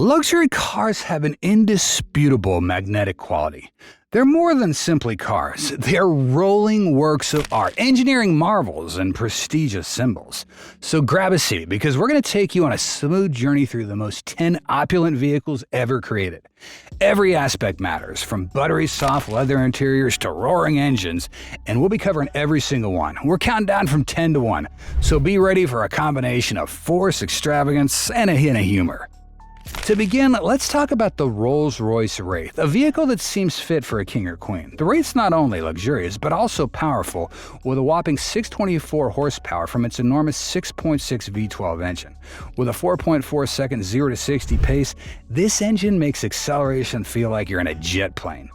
Luxury cars have an indisputable magnetic quality. They're more than simply cars. They're rolling works of art, engineering marvels, and prestigious symbols. So grab a seat because we're going to take you on a smooth journey through the most 10 opulent vehicles ever created. Every aspect matters, from buttery soft leather interiors to roaring engines, and we'll be covering every single one. We're counting down from 10 to 1, so be ready for a combination of force, extravagance, and a hint of humor. To begin, let's talk about the Rolls-Royce Wraith, a vehicle that seems fit for a king or queen. The Wraith's not only luxurious, but also powerful, with a whopping 624 horsepower from its enormous 6.6 V12 engine. With a 4.4-second 0 to 60 pace, this engine makes acceleration feel like you're in a jet plane.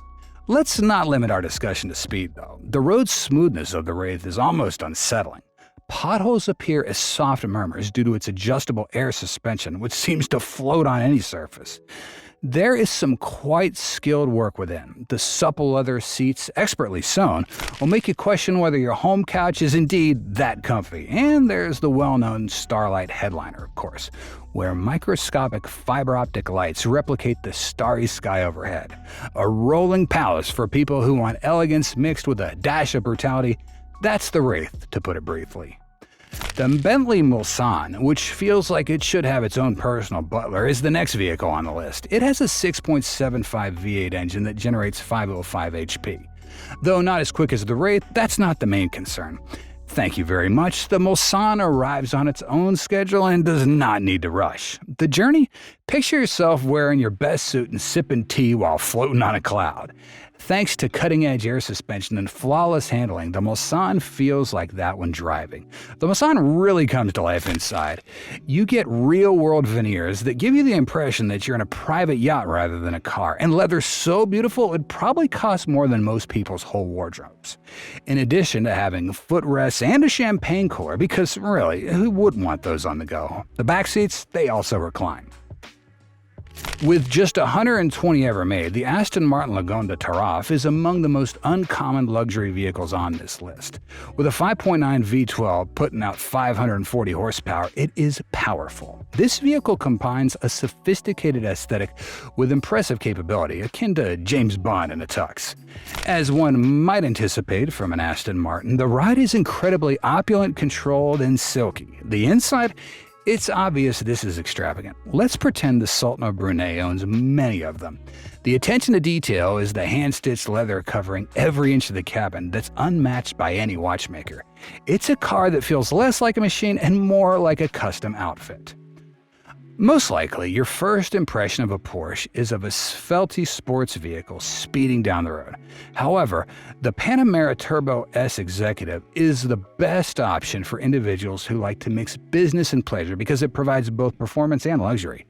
Let's not limit our discussion to speed, though. The road smoothness of the Wraith is almost unsettling. Potholes appear as soft murmurs due to its adjustable air suspension, which seems to float on any surface. There is some quite skilled work within. The supple leather seats, expertly sewn, will make you question whether your home couch is indeed that comfy. And there's the well-known Starlight headliner, of course, where microscopic fiber optic lights replicate the starry sky overhead. A rolling palace for people who want elegance mixed with a dash of brutality. That's the Wraith, to put it briefly. The Bentley Mulsanne, which feels like it should have its own personal butler, is the next vehicle on the list. It has a 6.75 V8 engine that generates 505 HP. Though not as quick as the Wraith, that's not the main concern. Thank you very much. The Mulsanne arrives on its own schedule and does not need to rush. The journey? Picture yourself wearing your best suit and sipping tea while floating on a cloud. Thanks to cutting-edge air suspension and flawless handling, the Mulsanne feels like that when driving. The Mulsanne really comes to life inside. You get real-world veneers that give you the impression that you're in a private yacht rather than a car, and leather so beautiful it probably costs more than most people's whole wardrobes. In addition to having footrests and a champagne cooler, because really, who wouldn't want those on the go? The back seats, they also recline. With just 120 ever made, the Aston Martin Lagonda Taraf is among the most uncommon luxury vehicles on this list. With a 5.9 V12 putting out 540 horsepower, it is powerful. This vehicle combines a sophisticated aesthetic with impressive capability, akin to James Bond in a tux. As one might anticipate from an Aston Martin, the ride is incredibly opulent, controlled, and silky. The inside? It's obvious this is extravagant. Let's pretend the Sultan of Brunei owns many of them. The attention to detail is the hand-stitched leather covering every inch of the cabin that's unmatched by any watchmaker. It's a car that feels less like a machine and more like a custom outfit. Most likely, your first impression of a Porsche is of a svelte sports vehicle speeding down the road. However, the Panamera Turbo S Executive is the best option for individuals who like to mix business and pleasure because it provides both performance and luxury.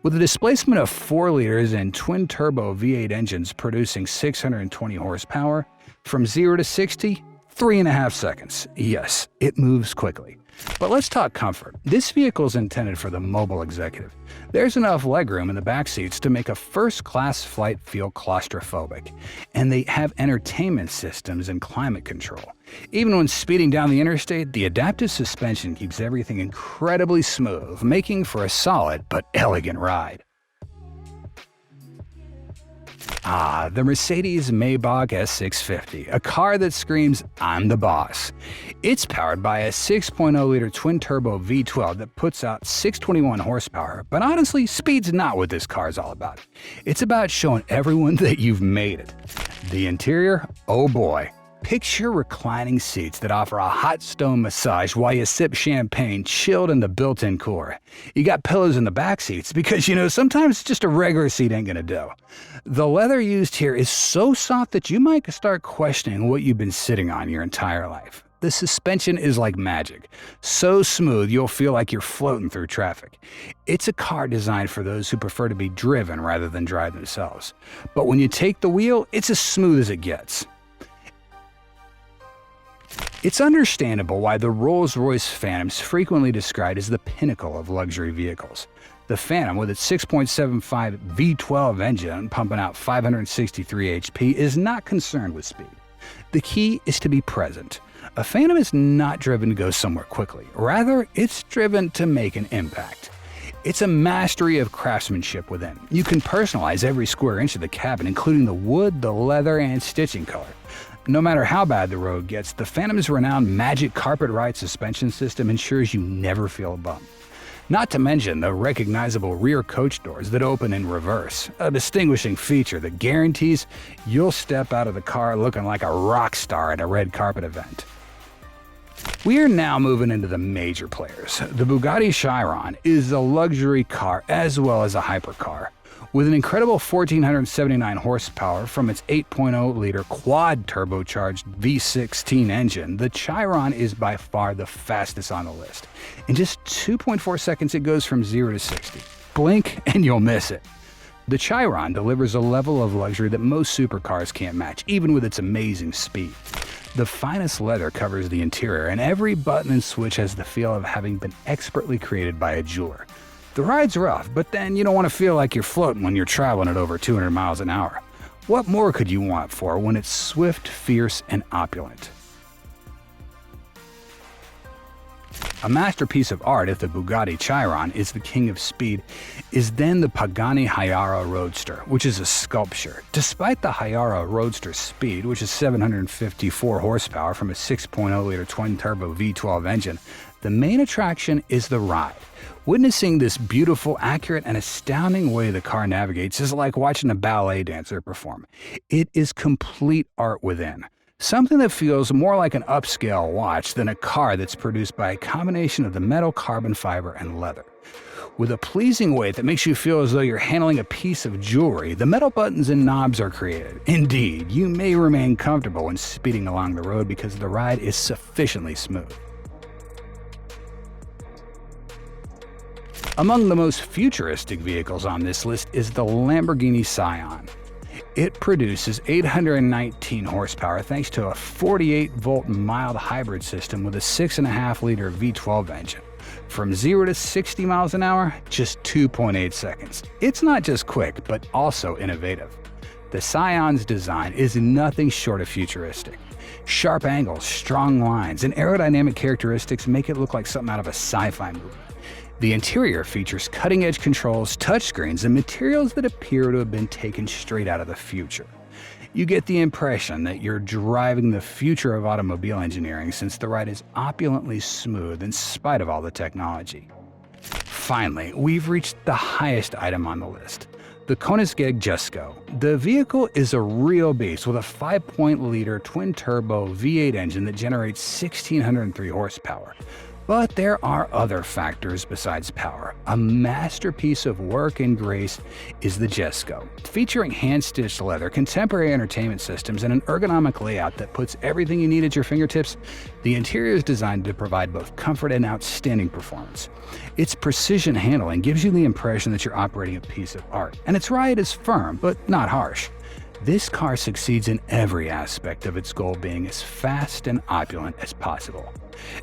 With a displacement of 4 liters and twin-turbo V8 engines producing 620 horsepower, from 0 to 60, 3.5 seconds. Yes, it moves quickly. But let's talk comfort. This vehicle is intended for the mobile executive. There's enough legroom in the back seats to make a first-class flight feel claustrophobic, and they have entertainment systems and climate control. Even when speeding down the interstate, the adaptive suspension keeps everything incredibly smooth, making for a solid but elegant ride. The Mercedes-Maybach S650, a car that screams, "I'm the boss." It's powered by a 6.0-liter twin-turbo V12 that puts out 621 horsepower, but honestly, speed's not what this car is all about. It's about showing everyone that you've made it. The interior? Oh boy. Picture reclining seats that offer a hot stone massage while you sip champagne chilled in the built-in cooler. You got pillows in the back seats because, sometimes just a regular seat ain't gonna do. The leather used here is so soft that you might start questioning what you've been sitting on your entire life. The suspension is like magic. So smooth you'll feel like you're floating through traffic. It's a car designed for those who prefer to be driven rather than drive themselves. But when you take the wheel, it's as smooth as it gets. It's understandable why the Rolls-Royce Phantom is frequently described as the pinnacle of luxury vehicles. The Phantom, with its 6.75 V12 engine pumping out 563 HP, is not concerned with speed. The key is to be present. A Phantom is not driven to go somewhere quickly. Rather, it's driven to make an impact. It's a mastery of craftsmanship within. You can personalize every square inch of the cabin, including the wood, the leather, and stitching color. No matter how bad the road gets, the Phantom's renowned Magic Carpet Ride suspension system ensures you never feel a bump. Not to mention the recognizable rear coach doors that open in reverse, a distinguishing feature that guarantees you'll step out of the car looking like a rock star at a red carpet event. We are now moving into the major players. The Bugatti Chiron is a luxury car as well as a hypercar. With an incredible 1,479 horsepower from its 8.0-liter quad-turbocharged V16 engine, the Chiron is by far the fastest on the list. In just 2.4 seconds, it goes from 0 to 60. Blink and you'll miss it. The Chiron delivers a level of luxury that most supercars can't match, even with its amazing speed. The finest leather covers the interior, and every button and switch has the feel of having been expertly created by a jeweler. The ride's rough, but then you don't want to feel like you're floating when you're traveling at over 200 miles an hour. What more could you want for when it's swift, fierce, and opulent? A masterpiece of art, if the Bugatti Chiron is the king of speed, is then the Pagani Hyaro Roadster, which is a sculpture. Despite the Hyaro Roadster's speed, which is 754 horsepower from a 6.0-liter twin-turbo V12 engine, the main attraction is the ride. Witnessing this beautiful, accurate, and astounding way the car navigates is like watching a ballet dancer perform. It is complete art within. Something that feels more like an upscale watch than a car that's produced by a combination of the metal, carbon fiber, and leather. With a pleasing weight that makes you feel as though you're handling a piece of jewelry, the metal buttons and knobs are created. Indeed, you may remain comfortable when speeding along the road because the ride is sufficiently smooth. Among the most futuristic vehicles on this list is the Lamborghini Scion. It produces 819 horsepower thanks to a 48-volt mild hybrid system with a 6.5-liter V12 engine. From 0 to 60 miles an hour, just 2.8 seconds. It's not just quick, but also innovative. The Scion's design is nothing short of futuristic. Sharp angles, strong lines, and aerodynamic characteristics make it look like something out of a sci-fi movie. The interior features cutting-edge controls, touchscreens, and materials that appear to have been taken straight out of the future. You get the impression that you're driving the future of automobile engineering since the ride is opulently smooth in spite of all the technology. Finally, we've reached the highest item on the list, the Koenigsegg Jesko. The vehicle is a real beast with a 5.0-liter twin-turbo V8 engine that generates 1,603 horsepower. But there are other factors besides power. A masterpiece of work and grace is the Jesko. Featuring hand-stitched leather, contemporary entertainment systems, and an ergonomic layout that puts everything you need at your fingertips, the interior is designed to provide both comfort and outstanding performance. Its precision handling gives you the impression that you're operating a piece of art, and its ride is firm but not harsh. This car succeeds in every aspect of its goal being as fast and opulent as possible.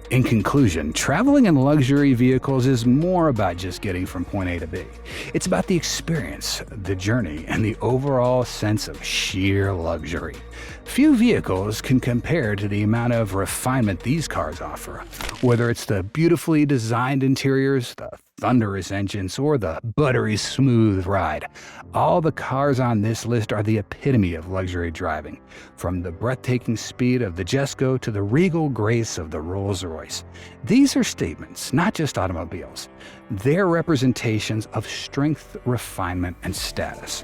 In conclusion, traveling in luxury vehicles is more about just getting from point A to B. It's about the experience, the journey, and the overall sense of sheer luxury. Few vehicles can compare to the amount of refinement these cars offer. Whether it's the beautifully designed interiors, the thunderous engines, or the buttery smooth ride, all the cars on this list are the epitome of luxury driving. From the breathtaking speed of the Jesko to the regal grace of the Rolls-Royce. These are statements, not just automobiles. They're representations of strength, refinement, and status.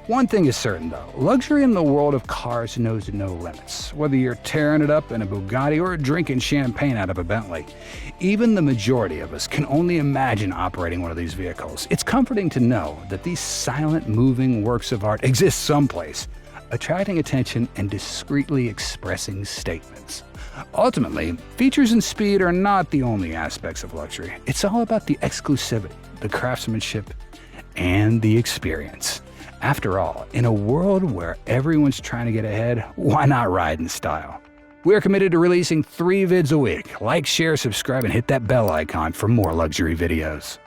One thing is certain though, luxury in the world of cars knows no limits. Whether you're tearing it up in a Bugatti or drinking champagne out of a Bentley, even the majority of us can only imagine operating one of these vehicles. It's comforting to know that these silent, moving works of art exist someplace, attracting attention and discreetly expressing statements. Ultimately, features and speed are not the only aspects of luxury. It's all about the exclusivity, the craftsmanship, and the experience. After all, in a world where everyone's trying to get ahead, why not ride in style? We're committed to releasing 3 vids a week. Like, share, subscribe, and hit that bell icon for more luxury videos.